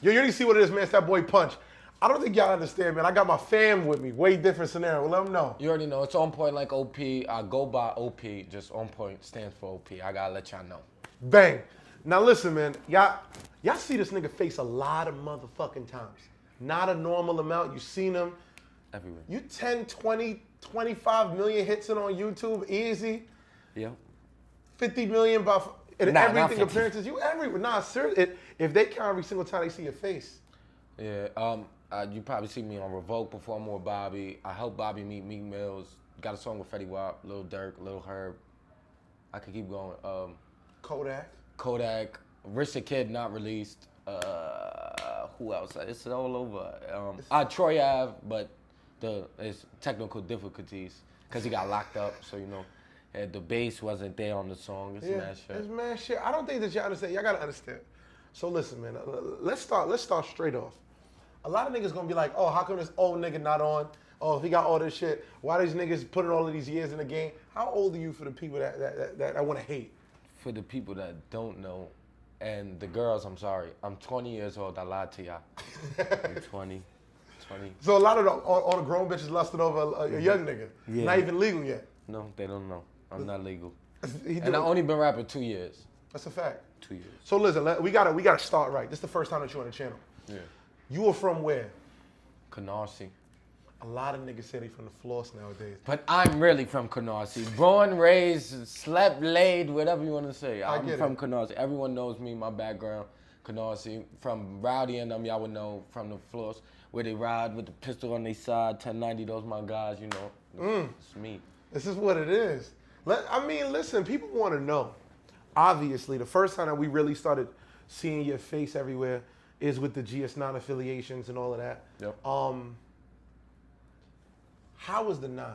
Yo, you already see what it is, man. It's that boy Punch. I don't think y'all understand, man. I got my fam with me. Way different scenario. Let them know. You already know. It's OnPoint like OP. I go by OP. Just OnPoint stands for OP. I gotta let y'all know. Bang. Now listen, man. Y'all see this nigga face a lot of motherfucking times. Not a normal amount. You seen him. Everywhere. You 10, 20, 25 million hits it on YouTube. Easy. Yeah. 50 million by and Nah, everything appearances. You everywhere. Nah, seriously. If they count every single time they see your face. Yeah. You probably see me on Revoke performing with Bobby. I helped Bobby meet Meek Mills. Got a song with Fetty, Lil Durk, Lil Herb. I could keep going. Kodak. Rich the Kid not released. Who else? It's all over. Troy Ave, but it's technical difficulties because he got locked up. So the bass wasn't there on the song. It's mad shit. It's mad shit. I don't think that y'all understand. Y'all gotta understand. So listen, man. Let's start straight off. A lot of niggas gonna be like, oh, how come this old nigga not on? Oh, if he got all this shit, why these niggas putting all of these years in the game? How old are you for the people that I want to hate? For the people that don't know, and the girls, I'm sorry. I'm 20 years old. I lied to y'all. I'm 20. So a lot of all the grown bitches lusting over a young nigga. Yeah. Not even legal yet. No, they don't know. I'm not legal. And I only been rapping 2 years. That's a fact. 2 years. So listen, we gotta start right. This is the first time that you're on the channel. Yeah. You were from where? Canarsie. A lot of niggas say they from the floss nowadays. But I'm really from Canarsie. Born, raised, slept, laid, whatever you want to say. I'm from Canarsie. Everyone knows me, my background. Canarsie. From Rowdy and them, y'all would know from the floss where they ride with the pistol on their side, 1090, those my guys, It's me. This is what it is. Listen, people want to know. Obviously, the first time that we really started seeing your face everywhere is with the GS9 affiliations and all of that. Yep. How was the 9?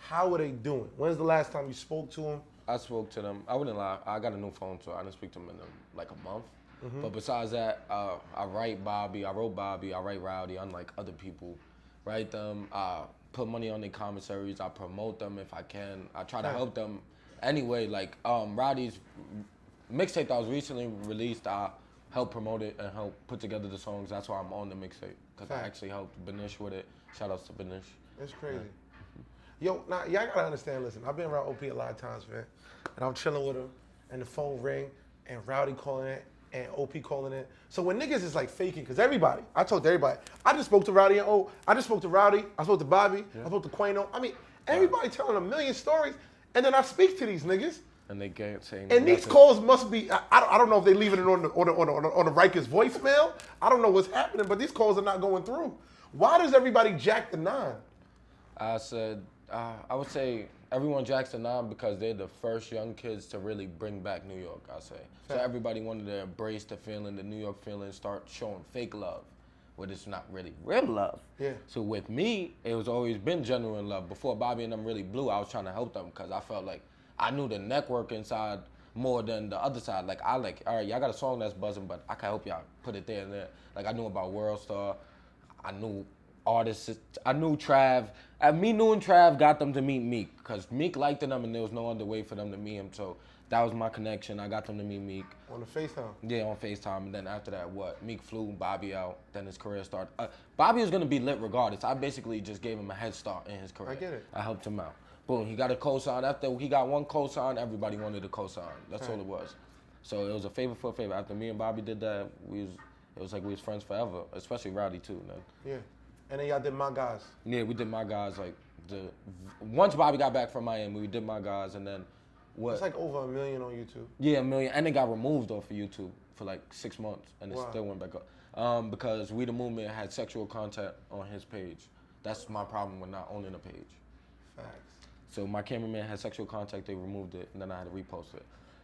How are they doing? When's the last time you spoke to them? I spoke to them. I wouldn't lie. I got a new phone, so I didn't speak to them in like a month. Mm-hmm. But besides that, I write Bobby. I wrote Bobby. I write Rowdy, unlike other people. Write them. I put money on their commissaries. I promote them if I can. I try to help them anyway. Like Rowdy's mixtape that was recently released, I helped promote it and help put together the songs. That's why I'm on the mixtape, because I actually helped Pvnch with it. Shout outs to Pvnch. That's crazy. Yeah. Yo, now y'all gotta understand, listen, I've been around OP a lot of times, man. And I'm chilling with him, and the phone ring, and Rowdy calling it, and OP calling it. So when niggas is like faking, because I talk to everybody. I just spoke to Rowdy and I just spoke to Rowdy, I spoke to Bobby, I spoke to Quano. Everybody telling a million stories, and then I speak to these niggas. And they can't say anything. And these calls must be, I don't know if they leaving it on the Rikers voicemail. I don't know what's happening, but these calls are not going through. Why does everybody jack the 9? I would say everyone jacks the 9 because they're the first young kids to really bring back New York, I say. So everybody wanted to embrace the feeling, the New York feeling, start showing fake love, but it's not really real love. Yeah. So with me, it was always been genuine love. Before Bobby and them really blew, I was trying to help them because I felt like I knew the network inside more than the other side. Like, all right, y'all got a song that's buzzing, but I can help y'all put it there and there. Like, I knew about World Star. I knew artists. I knew Trav. Me knowing Trav got them to meet Meek, because Meek liked them and there was no other way for them to meet him. So that was my connection. I got them to meet Meek. On the FaceTime? Yeah, on FaceTime. And then after that, Meek flew Bobby out. Then his career started. Bobby was going to be lit regardless. I basically just gave him a head start in his career. I get it. I helped him out. Boom, he got a cosign. After he got one cosign, everybody wanted a cosign. That's all it was. So it was a favor for a favor. After me and Bobby did that, it was like we was friends forever, especially Rowdy too. Man. Yeah. And then y'all did My Guys. Yeah, we did My Guys. Once Bobby got back from Miami, we did My Guys, and then what? It's like over 1 million on YouTube. Yeah, 1 million, and it got removed off of YouTube for like 6 months, and it still went back up. Because We the Movement had sexual content on his page. That's my problem with not owning a page. Facts. So my cameraman had sexual contact, they removed it, and then I had to repost it.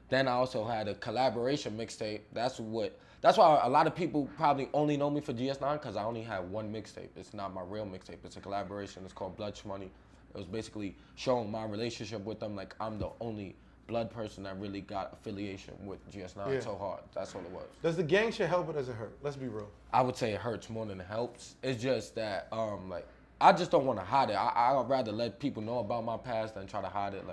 Then I also had a collaboration mixtape. That's why a lot of people probably only know me for GS9, because I only had one mixtape. It's not my real mixtape. It's a collaboration. It's called Blood Money. It was basically showing my relationship with them. Like, I'm the only blood person that really got affiliation with GS9 so hard. That's all it was. Does the gang shit help or does it hurt? Let's be real. I would say it hurts more than it helps. It's just that, I just don't want to hide it. I'd rather let people know about my past than try to hide it.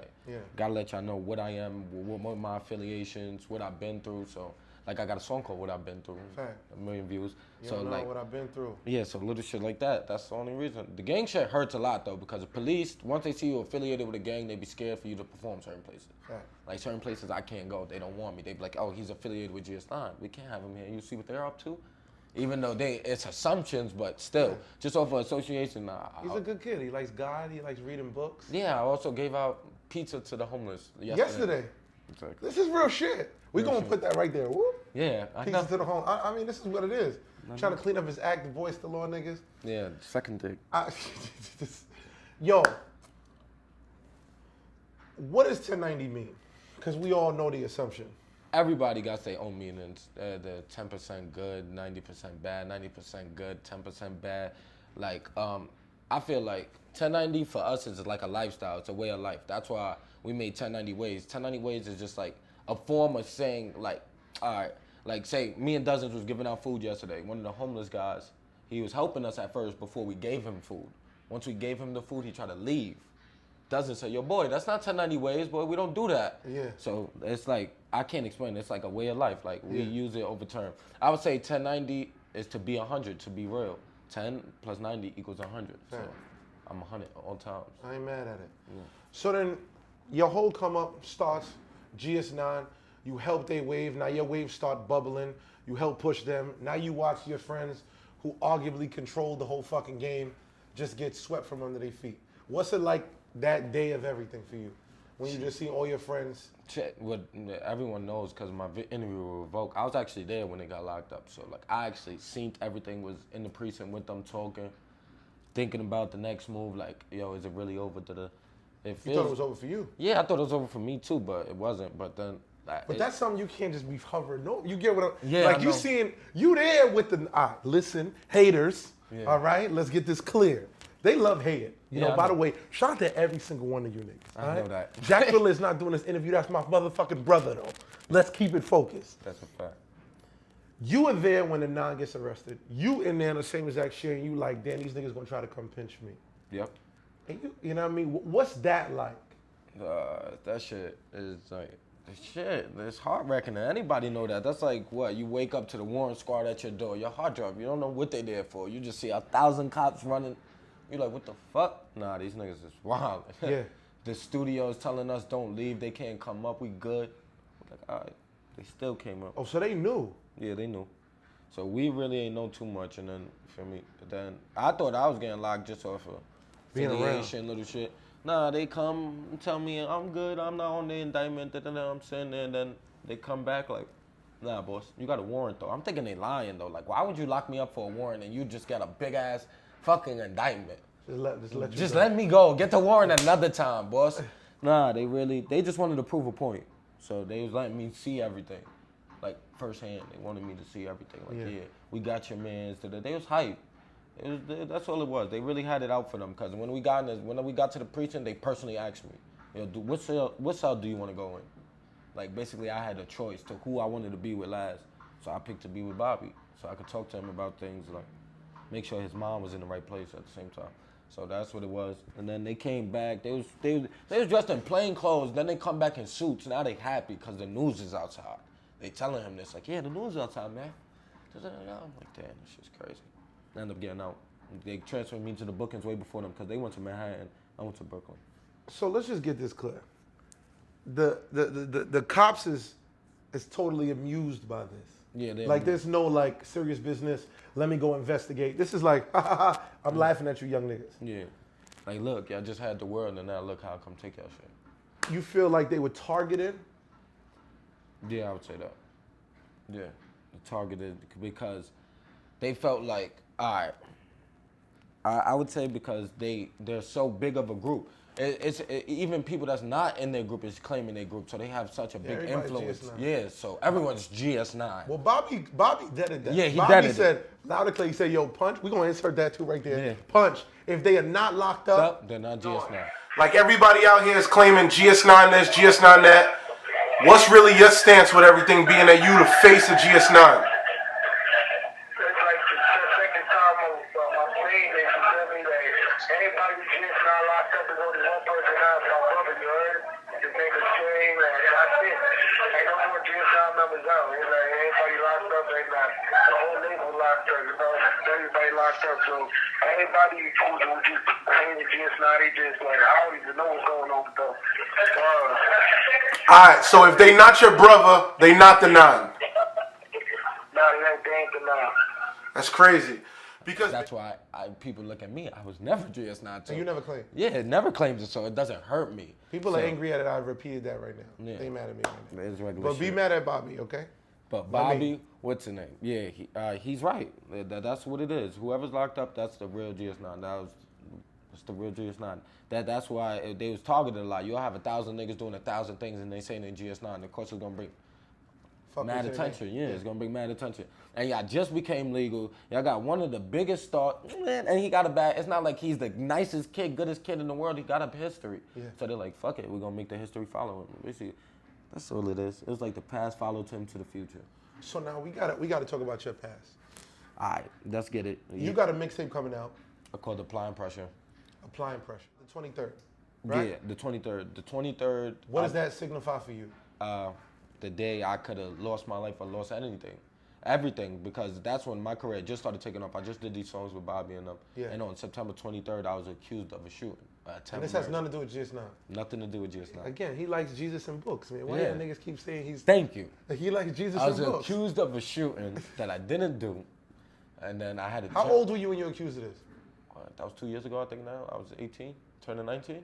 Gotta let y'all know what I am, what my affiliations, what I've been through. So, Like I got a song called "What I've Been Through," Fact. 1 million views. You So don't know like, what I've been through. yeah, so little shit like that. That's the only reason. The gang shit hurts a lot though, because the police, once they see you affiliated with a gang, they be scared for you to perform certain places. Fact. Like certain places I can't go. They don't want me. They be like, oh, he's affiliated with GS9. We can't have him here. You see what they're up to? Even though it's assumptions, but still, just off of association. He's a good kid. He likes God. He likes reading books. Yeah, I also gave out pizza to the homeless Yesterday. Exactly. This is real shit. We're going to put that right there. Whoop. Yeah, I Pieces know. to the home. I mean, this is what it is. Trying to clean up his act, the boy still on niggas. Yeah, second dick. Yo, what does 1090 mean? Because we all know the assumption. Everybody got their own meanings. The 10% good, 90% bad, 90% good, 10% bad. Like, I feel like 1090 for us is like a lifestyle. It's a way of life. That's why we made 1090 Ways. 1090 Ways is just like a form of saying, like, all right, like say me and Desiigner was giving out food yesterday. One of the homeless guys, he was helping us at first before we gave him food. Once we gave him the food, he tried to leave. Desiigner say, yo, boy, that's not 1090 Ways, boy. We don't do that. Yeah. So it's like, I can't explain. It's like a way of life. Like we use it over term. I would say 1090 is to be 100, to be real. 10 plus 90 equals 100. So I'm 100 all times. I ain't mad at it. Yeah. So then your whole come up starts GS9. You help their wave. Now your wave start bubbling. You help push them. Now you watch your friends who arguably control the whole fucking game just get swept from under their feet. What's it like that day of everything for you? When you just see all your friends? Shit, what everyone knows, because my interview was revoked. I was actually there when they got locked up. So like I actually seen everything, was in the precinct with them talking, thinking about the next move. Like, yo, is it really over? You thought it was over for you? Yeah, I thought it was over for me too, but it wasn't. But then. But that's something you can't just be hovering. No, you get what I'm. Yeah, like I you know. seeing you there with the. All right, listen, haters. Yeah. All right, let's get this clear. They love hating. You Yeah, know, I by know. the way, shout out to every single one of you niggas. I all know right? that. Jack Thriller is not doing this interview. That's my motherfucking brother, though. Let's keep it focused. That's a fact. You were there when the 9 gets arrested. You in there in the same exact shit, and you like, damn, these niggas gonna try to come pinch me. Yep. And you know what I mean? What's that like? That shit is like, shit, it's heart-wrenching. Anybody know that. That's like, what, you wake up to the warrant squad at your door. Your heart drop. You don't know what they there for. You just see 1,000 cops running. You're like, what the fuck? Nah, these niggas is wild. Yeah. The studio's telling us don't leave. They can't come up. We good. We're like, all right. They still came up. Oh, so they knew. Yeah, they knew. So we really ain't know too much. And then, for me, then I thought I was getting locked just off of Being around. affiliation, little shit. Nah, they come and tell me I'm good, I'm not on the indictment, I'm sitting there, and then they come back like, nah, boss, you got a warrant though. I'm thinking they lying though. Like, why would you lock me up for a warrant and you just got a big ass fucking indictment? Just Let me go. Get the warrant another time, boss. Nah, they just wanted to prove a point. So they was letting me see everything, like firsthand. They wanted me to see everything. Like, yeah we got your mans. They was hype. That's all it was. They really had it out for them. Because when we got to the precinct, they personally asked me, you know, what cell do you want to go in? Like, basically, I had a choice to who I wanted to be with last. So I picked to be with Bobby. So I could talk to him about things, like make sure his mom was in the right place at the same time. So that's what it was. And then they came back. They was dressed in plain clothes. Then they come back in suits. Now they happy because the news is outside. They telling him this, like, yeah, the news is outside, man. I'm like, damn, this shit's crazy. I ended up getting out. They transferred me to the bookings way before them because they went to Manhattan. I went to Brooklyn. So let's just get this clear. The cops is totally amused by this. Yeah, like there's no like serious business. Let me go investigate. This is like, ha ha ha. I'm laughing at you, young niggas. Yeah, like look, y'all just had the world, and now look how I come take your shit. You feel like they were targeted? Yeah, I would say that. Yeah, targeted because they felt like, all right. I would say because they're so big of a group. Even people that's not in their group is claiming their group, so they have such a big influence. GS9. Yeah, so everyone's GS9. Well, Bobby deaded that. Yeah, he Bobby deaded said, loud and clear, he said, yo, Punch, we're going to insert that too right there. Yeah. Punch, if they are not locked up, They're not GS9. like everybody out here is claiming GS9 this, GS9 that. What's really your stance with everything being that you the face of GS9? This ain't the same, and that's it. Ain't no more GS9 numbers out. It's like everybody locked up right now. The whole label locked up, you know. Everybody locked up, so everybody who just paying the GS9, they just like, I don't even know what's going on with them. All right, so if they not your brother, they not the 9. Nah, they ain't the 9. That's crazy. Because That's why people look at me. I was never GS9 too. you never claimed. Yeah, it never claimed it, so it doesn't hurt me. People are angry at it. I repeated that right now. Yeah. They mad at me right now. It's regular But be shit. mad at Bobby, okay? But Bobby, what's his name? Yeah, he's right. That's what it is. Whoever's locked up, that's the real GS9. That's the real GS9. That's why they was targeted a lot. You'll have 1,000 niggas doing 1,000 things, and they saying they GS9. Of course, it's gonna bring mad attention. Yeah, it's gonna bring mad attention. And y'all just became legal. Y'all got one of the biggest and he got a bad. It's not like he's the nicest kid, goodest kid in the world. He got a history. Yeah. So they're like, fuck it, we're gonna make the history follow him. Basically, that's all it is. It's like the past followed him to the future. So now we gotta talk about your past. All right, let's get it. You got a mixtape coming out, called Applying Pressure. Applying Pressure, the 23rd, right? Yeah, the 23rd. The 23rd. What does that signify for you? The day I could have lost my life or lost everything, because that's when my career just started taking off. I just did these songs with Bobby and them. Yeah. And on September 23rd, I was accused of a shooting. And this has nothing to do with GS9. Nothing to do with GS9. Again, he likes Jesus and books, man. Why Yeah. y'all niggas keep saying he's... Thank you. He likes Jesus I and was books. accused of a shooting that I didn't do, and then I had to. How old were you when you were accused of this? That was 2 years ago, I think. Now I was 18, turning 19.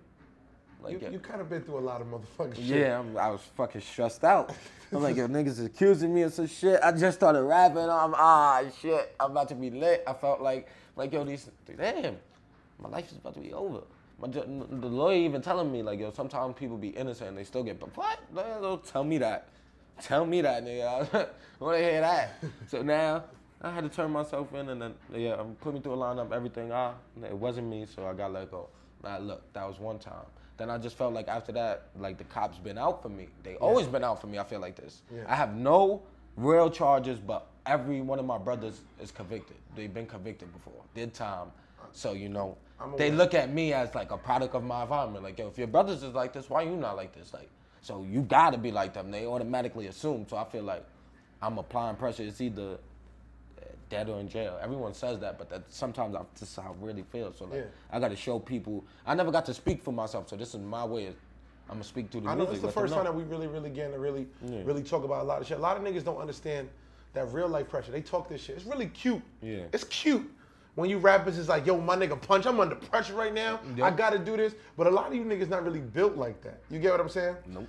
You kind of been through a lot of motherfucking shit. Yeah, I was fucking stressed out. I'm like, yo, niggas is accusing me of some shit. I just started rapping. Shit, I'm about to be lit. I felt like yo, damn, my life is about to be over. The lawyer even telling me, like, yo, sometimes people be innocent and they still get, but what? Don't tell me that. Tell me that, nigga. I want to hear that. So now I had to turn myself in, and then, put me through a lineup, everything. It wasn't me, so I got let go. Now, look, that was one time. Then I just felt like after that, like the cops been out for me. They always been out for me, I feel like this. Yeah. I have no real charges, but every one of my brothers is convicted. They've been convicted before, did time. So, they look at me as like a product of my environment. Like, yo, if your brothers is like this, why you not like this? Like, so you gotta be like them. They automatically assume. So I feel like I'm applying pressure. It's either dead or in jail. Everyone says that, but sometimes this is how I really feel. So like, I got to show people. I never got to speak for myself, so this is my way. I'm gonna speak through the music. I know it's the first time that we really getting to really talk about a lot of shit. A lot of niggas don't understand that real life pressure. They talk this shit. It's really cute. Yeah. It's cute. When you rappers is like, yo, my nigga Punch, I'm under pressure right now. Yep. I gotta do this. But a lot of you niggas not really built like that. You get what I'm saying? Nope.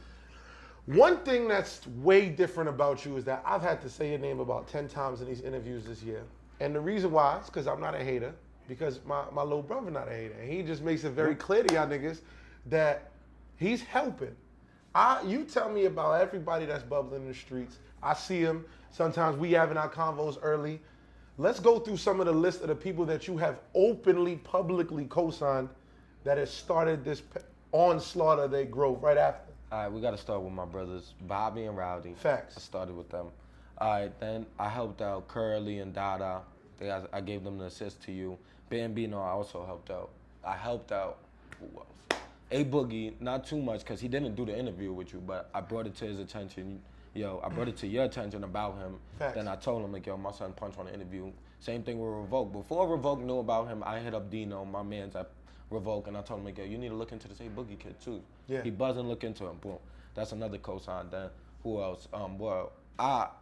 One thing that's way different about you is that I've had to say your name about 10 times in these interviews this year. And the reason why is because I'm not a hater, because my little brother not a hater. And he just makes it very clear to y'all niggas that he's helping. You tell me about everybody that's bubbling in the streets. I see him. Sometimes we having our convos early. Let's go through some of the list of the people that you have openly, publicly co-signed that has started this onslaught of their growth right after. All right, we got to start with my brothers, Bobby and Rowdy. Facts. I started with them. All right, then I helped out Curly and Dada. I gave them the assist to you. Bambino, I also helped out. I helped out, who else? A Boogie, not too much because he didn't do the interview with you, but I brought it to his attention. Yo, I brought it to your attention about him. Facts. Then I told him, like, yo, my son Punch want to interview. Same thing with Revoke. Before Revoke knew about him, I hit up Dino, my man's at Revoke, and I told him, like, yo, you need to look into this A Boogie kid too. Yeah. He buzzing, look into him. Boom. That's another cosign. Then who else?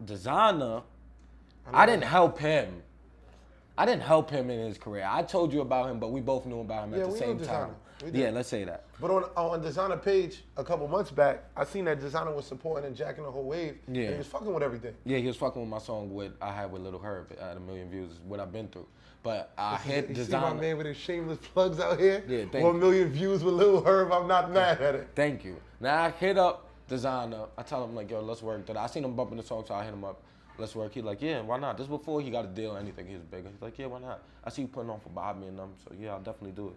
Desiigner, I didn't help him. I didn't help him in his career. I told you about him, but we both knew about him at the same time. Yeah, let's say that. But on Desiigner page a couple months back, I seen that Desiigner was supporting and jacking the whole wave. Yeah. He was fucking with everything. Yeah, he was fucking with my song I had with Little Herb at 1 million views. Is what I've been through. But I hit You see my Desiigner. man with his shameless plugs out here? Yeah, thank 1 you. million views with Lil Herb. I'm not mad at it. Thank you. Now I hit up Desiigner. I tell him, like, yo, let's work. I seen him bumping the song, so I hit him up. Let's work. He's like, yeah, why not? This before he got a deal or anything. He was bigger. He's like, yeah, why not? I see you putting on for Bobby and them, so yeah, I'll definitely do it.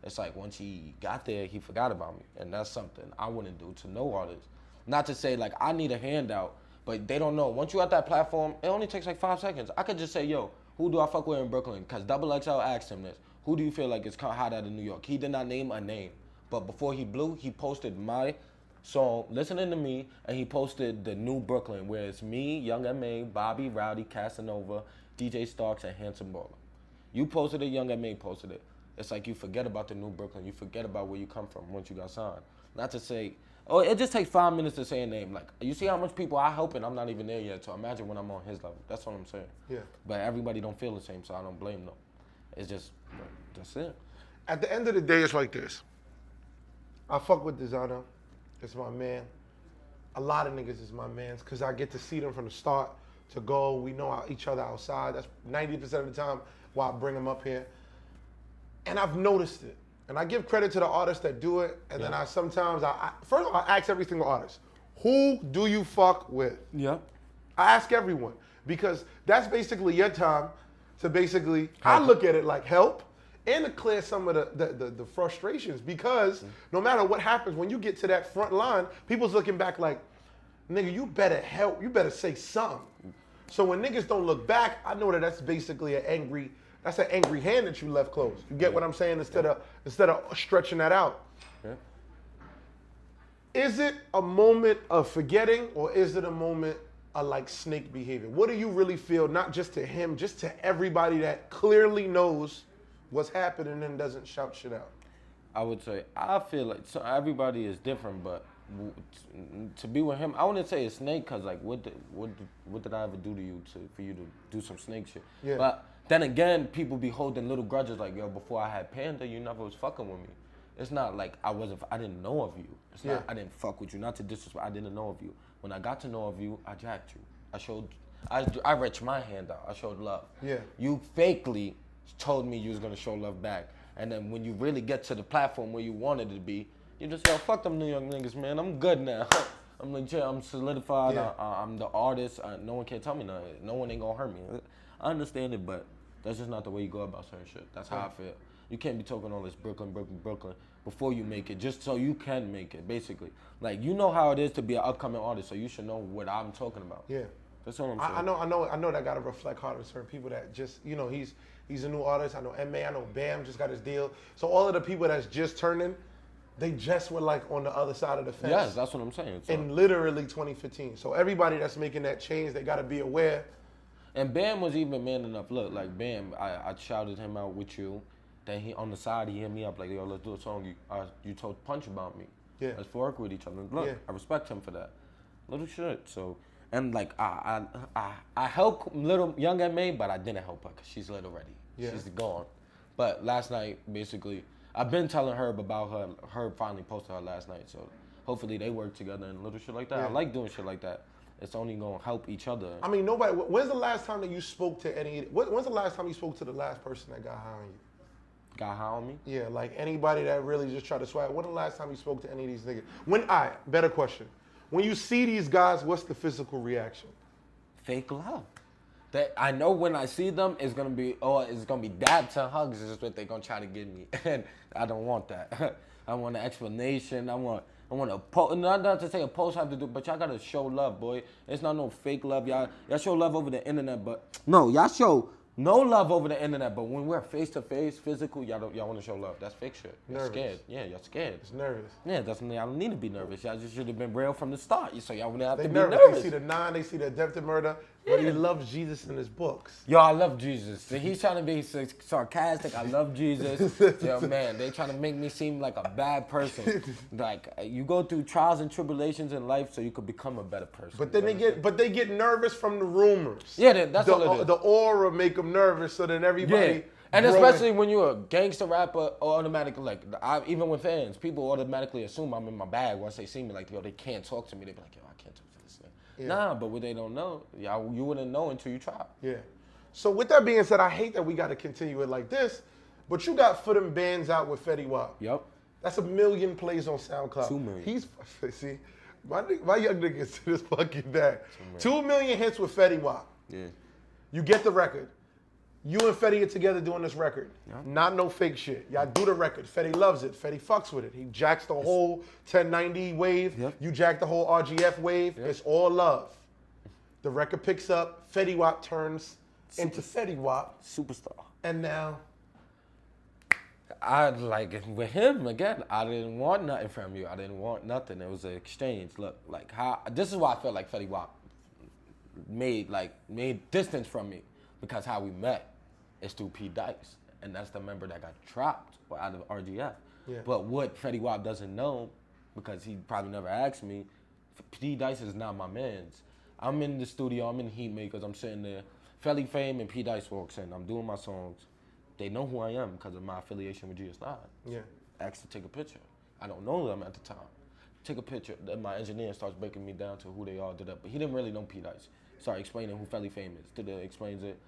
It's like once he got there, he forgot about me. And that's something I wouldn't do to no artist. Not to say, like, I need a handout, but they don't know. Once you at that platform, it only takes like 5 seconds. I could just say, yo, who do I fuck with in Brooklyn? Because XXL asked him this. Who do you feel like is hot out of New York? He did not name a name. But before he blew, he posted my song, listening to me, and he posted the new Brooklyn, where it's me, Young M.A., Bobby, Rowdy, Casanova, DJ Starks, and Handsome Baller. You posted it, Young M.A. posted it. It's like you forget about the new Brooklyn. You forget about where you come from once you got signed. Not to say, oh, it just takes 5 minutes to say a name. Like, you see how much people I help, and I'm not even there yet. So imagine when I'm on his level. That's what I'm saying. Yeah. But everybody don't feel the same, so I don't blame them. It's just, that's it. At the end of the day, it's like this. I fuck with Desiigner. It's my man. A lot of niggas is my mans because I get to see them from the start to go. We know each other outside. That's 90% of the time why I bring them up here. And I've noticed it. And I give credit to the artists that do it. And then first of all, I ask every single artist, who do you fuck with? Yeah. I ask everyone because that's basically your time to basically, I look at it like help and to clear some of the frustrations because no matter what happens, when you get to that front line, people's looking back like, nigga, you better help, you better say something. So when niggas don't look back, I know that that's basically an angry hand that you left closed. You get what I'm saying? Instead of stretching that out. Yeah. Is it a moment of forgetting or is it a moment of like snake behavior? What do you really feel, not just to him, just to everybody that clearly knows what's happening and doesn't shout shit out? I would say, I feel like everybody is different, but to be with him, I wouldn't say a snake because like, what did I ever do to you for you to do some snake shit? Yeah. But then again, people be holding little grudges like, yo, before I had Panda, you never was fucking with me. It's not like I didn't know of you. It's not I didn't fuck with you, not to disrespect, I didn't know of you. When I got to know of you, I jacked you. I reached my hand out, I showed love. Yeah. You fakely told me you was gonna show love back. And then when you really get to the platform where you wanted to be, you just yo, fuck them New York niggas, man. I'm good now. I'm legit. I'm solidified. Yeah. I'm the artist. No one can tell me nothing. No one ain't gonna hurt me. I understand it, but that's just not the way you go about certain shit. That's how I feel. You can't be talking all this Brooklyn before you make it, just so you can make it, basically. Like, you know how it is to be an upcoming artist, so you should know what I'm talking about. Yeah. That's all I'm saying. I know that gotta reflect hard on certain people that just, you know, he's a new artist. I know M.A., I know Bam just got his deal. So all of the people that's just turning, they just were like on the other side of the fence. Yes, that's what I'm saying. So. In literally 2015. So everybody that's making that change, they gotta be aware. And Bam was even man enough. Look, like Bam, I shouted him out with you. Then he on the side, he hit me up like, yo, let's do a song. You told Punch about me. Yeah. Let's work with each other. Look, I respect him for that. Little shit. So, and like I helped little young M.A., but I didn't help her because she's little already. Yeah. She's gone. But last night, basically, I've been telling Herb about her. Herb finally posted her last night. So hopefully they work together and little shit like that. Yeah. I like doing shit like that. It's only gonna help each other. I mean, nobody. When's the last time that you spoke to any? When's the last time you spoke to the last person that got high on you? Got high on me? Yeah, like anybody that really just tried to swag. When the last time you spoke to any of these niggas? Better question. When you see these guys, what's the physical reaction? Fake love. That I know when I see them, it's gonna be dabs and hugs is what they're gonna try to give me, and I don't want that. I want an explanation. I want a post. Not to say a post have to do, but y'all gotta show love, boy. It's not no fake love. Y'all show love over the internet, but no, y'all show no love over the internet. But when we're face to face, physical, y'all want to show love. That's fake shit. You're scared. Yeah, you're scared. It's nervous. Yeah, y'all don't need to be nervous. Y'all just should have been real from the start. So y'all wouldn't have to be nervous. nervous. They see the 9, they see the attempted murder, but he loves Jesus in his books. Yo, I love Jesus. He's trying to be sarcastic. I love Jesus. Yo, man, they trying to make me seem like a bad person. Like, you go through trials and tribulations in life so you could become a better person. But then they get nervous from the rumors. Yeah, that's all it is. The aura make them nervous, so then everybody. Yeah. And especially when you're a gangster rapper, automatically, like, even with fans, people automatically assume I'm in my bag once they see me. Like, yo, they can't talk to me. They be like, yo, I can't talk to this nigga. Yeah. Nah, but what they don't know, you wouldn't know until you try. Yeah. So with that being said, I hate that we got to continue it like this, but you got For Them Bands out with Fetty Wap. Yep. That's 1 million plays on SoundCloud. 2 million. See, my young niggas to this fucking day. 2 million hits with Fetty Wap. Yeah. You get the record. You and Fetty are together doing this record. Yeah. Not no fake shit. Y'all do the record. Fetty loves it. Fetty fucks with it. He jacks the whole 1090 wave. Yep. You jack the whole RGF wave. Yep. It's all love. The record picks up. Fetty Wap turns into Fetty Wap. Superstar. And now I like with him again. I didn't want nothing from you. I didn't want nothing. It was an exchange. Look, like how this is why I feel like Fetty Wap made distance from me because how we met is through P Dice, and that's the member that got trapped out of RGF. Yeah. But what Fetty Wap doesn't know, because he probably never asked me, P Dice is not my man's. I'm in the studio. I'm in Heat Makers. I'm sitting there. Felly Fame and P Dice walks in. I'm doing my songs. They know who I am because of my affiliation with GS9. Yeah. Asked to take a picture. I don't know them at the time. Take a picture. Then my engineer starts breaking me down to who they are. But he didn't really know P Dice. Started explaining who Felly Fame is. Explains it.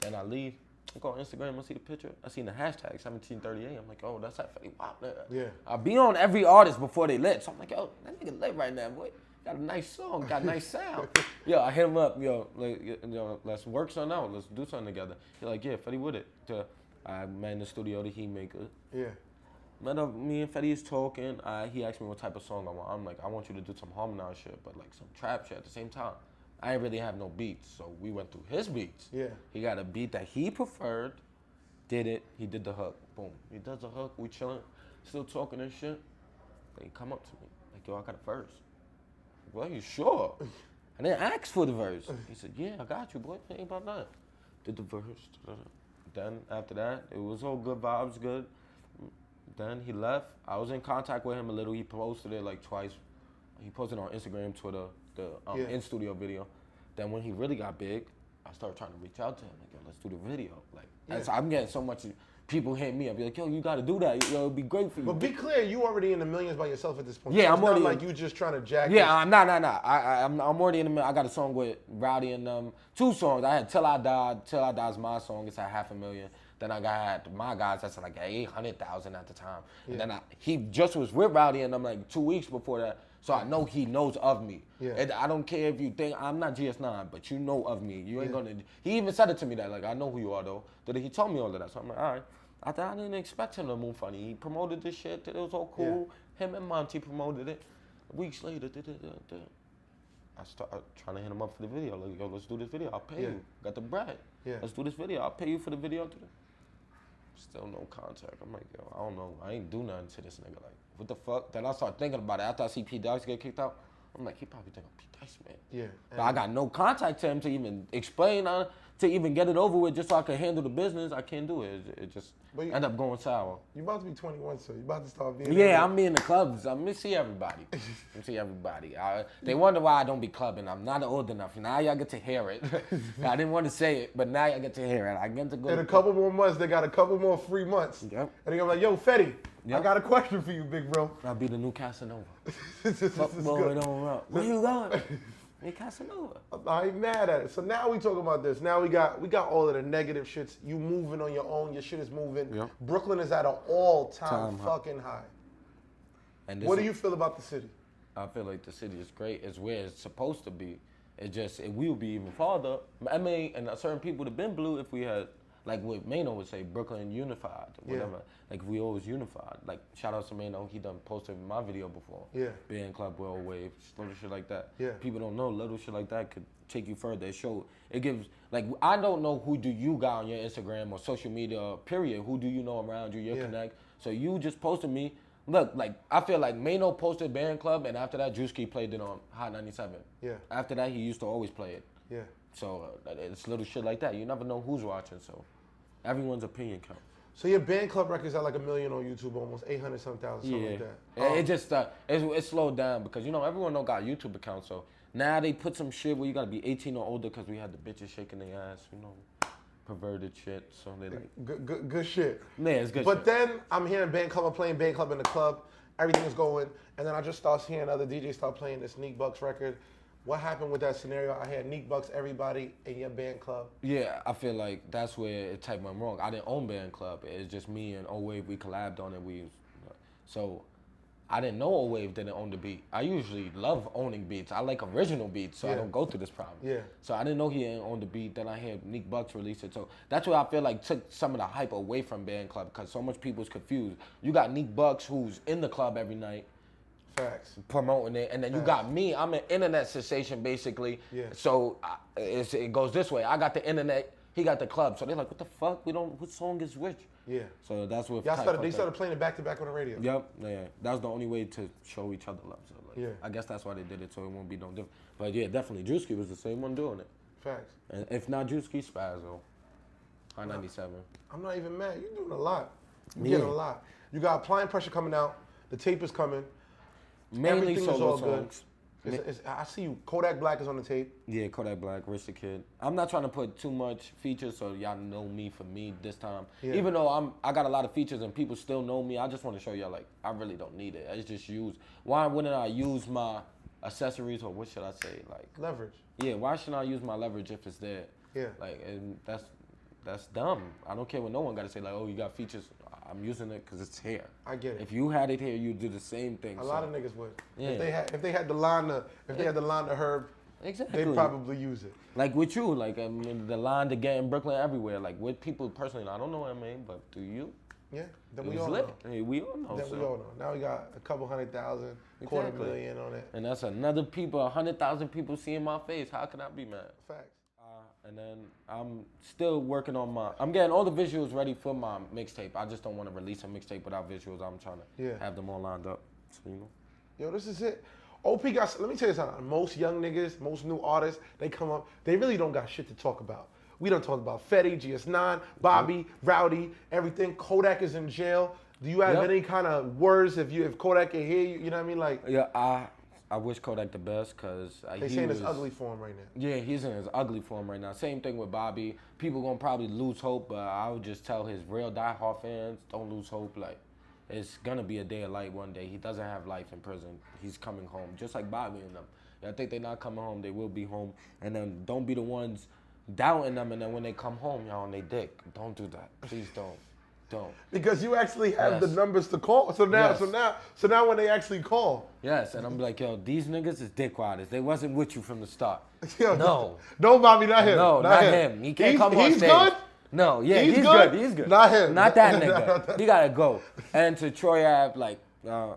Then I leave. I go on Instagram. I see the picture. I seen the hashtag 1738. I'm like, oh, that's that Fetty Wap there. Yeah. I be on every artist before they lit. So I'm like, yo, that nigga lit right now, boy. Got a nice song, got a nice sound. Yo, I hit him up, let's work something out, let's do something together. He's like, yeah, Fetty with it. I met in the studio, the Heat Maker. Yeah. Met up, me and Fetty is talking. He asked me what type of song I want. I'm like, I want you to do some harmonized shit, but like some trap shit at the same time. I ain't really have no beats, so we went through his beats. Yeah. He got a beat that he preferred, did it, he did the hook, boom. He does the hook, we chilling, still talking and shit. Then he come up to me, like, yo, I got a verse. Well, you sure? I didn't ask for the verse. He said, yeah, I got you, boy. Ain't about that. Did the verse. Then after that, it was all good vibes, good. Then he left. I was in contact with him a little. He posted it like twice. He posted it on Instagram, Twitter, the in-studio video. Then when he really got big, I started trying to reach out to him. Like, yo, let's do the video. Like, I'm getting so much people hit me up. Be like, yo, you got to do that. Yo, it'd be great for you. But be clear, you already in the millions by yourself at this point. Yeah, so I'm already not like you just trying to jack. Yeah, nah. I'm already in the middle. I got a song with Rowdy and 2 songs. I had Till I Died. Till I Die's my song. It's at 500,000. Then I got My Guys. That's like 800,000 at the time. And then he just was with Rowdy and I'm like 2 weeks before that. So I know he knows of me. Yeah. And I don't care if you think I'm not GS9, but you know of me. You ain't gonna. He even said it to me that like I know who you are though. That he told me all of that. So I'm like, all right. I didn't expect him to move funny. He promoted this shit. It was all cool. Him and Monty promoted it. Weeks later, I started trying to hit him up for the video. Like, yo, let's do this video. I'll pay you. Got the bread. Yeah. Let's do this video. I'll pay you for the video. Still no contact. I'm like, yo, I don't know. I ain't do nothing to this nigga. Like, what the fuck? Then I start thinking about it. After I see P Dice get kicked out, I'm like, he probably think I'm P Dice, man. Yeah. But I got no contact to him to even explain, to even get it over with, just so I can handle the business. I can't do it. It just end up going sour. You about to be 21, so you about to start being. Yeah, I'm in the clubs. I'm gonna see everybody. They wonder why I don't be clubbing. I'm not old enough. Now y'all get to hear it. I didn't want to say it, but now y'all get to hear it. I get to go. In a couple more months, they got a couple more free months. Yep. And they're gonna be like, yo, Fetty, I got a question for you, big bro. I'll be the new Casanova. This is Boy, good. don't run. Where you going? Hey, Casanova. I ain't mad at it. So now we talking about this. Now we got all of the negative shits. You moving on your own. Your shit is moving. Yep. Brooklyn is at an all-time fucking high. And What do you feel about the city? I feel like the city is great. It's where it's supposed to be. We would be even farther. I mean, and certain people would have been blue if we had, like what Mano would say, Brooklyn unified, whatever. Yeah. Like we always unified. Like shout out to Mano, he done posted my video before. Yeah. Being Club Well Wave, little shit like that. Yeah. People don't know little shit like that could take you further. It gives, like I don't know who do you got on your Instagram or social media, period. Who do you know around you, your connect. So you just posted me. Look, like I feel like Mano posted Band Club, and after that, Drewski played it on Hot 97. Yeah. After that, he used to always play it. Yeah. So it's little shit like that. You never know who's watching. So everyone's opinion counts. So your Band Club records are like 1 million on YouTube, almost 800-some thousand, something like that. It just it slowed down because everyone don't got YouTube accounts. So now they put some shit where you gotta be 18 or older because we had the bitches shaking their ass, perverted shit. So they like good shit. Yeah, it's good. But shit. then I'm hearing Band Club, I'm playing Band Club in the club. Everything is going, and then I just start hearing other DJs start playing this Neek Bucks record. What happened with that scenario? I had Neek Bucks, everybody in your Band Club. Yeah, I feel like that's where it type went wrong. I didn't own Band Club. It's just me and O-Wave. We collabed on it. So I didn't know O-Wave didn't own the beat. I usually love owning beats. I like original beats, so I don't go through this problem. Yeah. So I didn't know he didn't own the beat. Then I had Neek Bucks release it. So that's where I feel like took some of the hype away from Band Club because so much people's confused. You got Neek Bucks who's in the club every night. Facts. Promoting it, and then you got me. I'm an internet sensation, basically. Yeah. So it goes this way. I got the internet. he got the club. So they're like, what the fuck? What song is which? Yeah. So that's what They started playing it back to back on the radio. Yep, yeah. That was the only way to show each other love. So like, Yeah. I guess that's why they did it, so it won't be no different. But yeah, definitely, Drewski was the same one doing it. Facts. And if not Drewski, Spazzo. High 97. I'm not even mad. You're doing a lot. You're Yeah. getting a lot. You got Applying Pressure coming out. The tape is coming. Mainly Everything is solo all good. songs. I see you. Kodak Black is on the tape. Yeah, Kodak Black, Rich the Kid. I'm not trying to put too much features so y'all know me for me this time. Yeah. Even though I got a lot of features and people still know me, I just want to show y'all like I really don't need it. I just use. Why wouldn't I use my accessories or what should I say? Like Leverage. yeah, why shouldn't I use my leverage if it's there? Yeah. Like and that's dumb. I don't care what no one got to say like oh you got features. I'm using it because it's here. I get it. If you had it here, you'd do the same thing. A lot of niggas would. Yeah. If they had the line to Herb, exactly. they'd probably use it. Like with you, like I mean, the line to get in Brooklyn everywhere. Like with people personally, I don't know MA, but do you? Yeah. Then It we was all lit. know. Hey, we all know. Then so. we all know. Now we got a couple 100,000, quarter Exactly. million on it. And that's another people, 100,000 people seeing my face. How can I be mad? Facts. And then I'm still working on I'm getting all the visuals ready for my mixtape. I just don't want to release a mixtape without visuals. I'm trying to have them all lined up. So, you know. Yo, this is it. OP got, let me tell you something. Most young niggas, most new artists, they come up, they really don't got shit to talk about. We done talked about Fetty, GS9, Bobby, Rowdy, everything. Kodak is in jail. Do you have any kind of words if Kodak can hear you? You know what I mean? Like, Yeah, I wish Kodak the best because they saying it's ugly for him right now. Yeah, he's in his ugly form right now. Same thing with Bobby. People gonna probably lose hope, but I would just tell his real diehard fans, don't lose hope. Like, it's gonna be a day of light one day. He doesn't have life in prison. He's coming home, just like Bobby and them. I think they're not coming home. They will be home. And then don't be the ones doubting them. And then when they come home, y'all on they dick. Don't do that. Please don't. Don't. Because you actually have the numbers to call. So now, so now when they actually call. Yes, and I'm like, yo, these niggas is dick riders. They wasn't with you from the start. Yo, no. No, Bobby, not him. No, not him. He can't come on stage. He's good? No, yeah, he's good? good. He's good. Not him. Not that nigga. He gotta go. And to Troy Ave, like,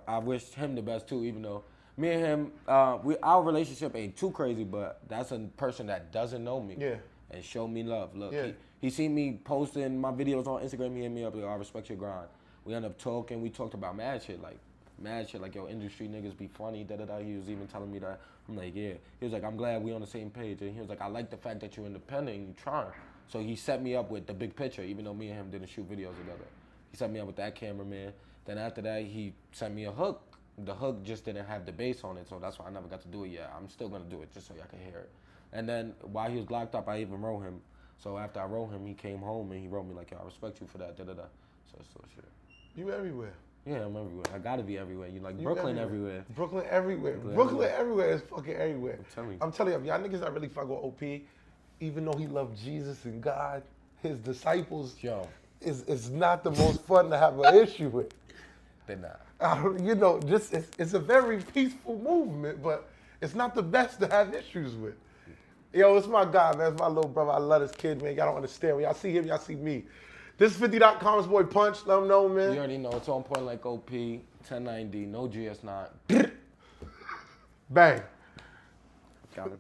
I wish him the best too, even though me and him, our relationship ain't too crazy, but that's a person that doesn't know me. Yeah. And show me love. Look, Yeah. he seen me posting my videos on Instagram. He hit me up, like, I respect your grind. We ended up talking. We talked about mad shit, like, yo, industry niggas be funny, da-da-da. He was even telling me that. I'm like, yeah. He was like, I'm glad we on the same page. And he was like, I like the fact that you're independent and you trying. So he set me up with the big picture, even though me and him didn't shoot videos together. He set me up with that cameraman. Then after that, he sent me a hook. The hook just didn't have the bass on it, so that's why I never got to do it yet. I'm still gonna do it just so y'all can hear it. And then while he was locked up, I even wrote him. So after I wrote him, he came home and he wrote me like, yo, I respect you for that, da-da-da. So shit. You everywhere. Yeah, I'm everywhere. I gotta be everywhere. You like Brooklyn everywhere. Brooklyn everywhere. Brooklyn everywhere is fucking everywhere. I'm telling you, y'all niggas not really fuck with OP, even though he loved Jesus and God, his disciples. Yo. Is not the most fun to have an issue with. They're not. You know, just it's a very peaceful movement, but it's not the best to have issues with. Yo, it's my guy, man. It's my little brother. I love this kid, man. Y'all don't understand. When y'all see him, y'all see me. This is 50.com's boy Punch. Let him know, man. You already know. It's on point like OP, 1090, no GS9. Bang. Got it.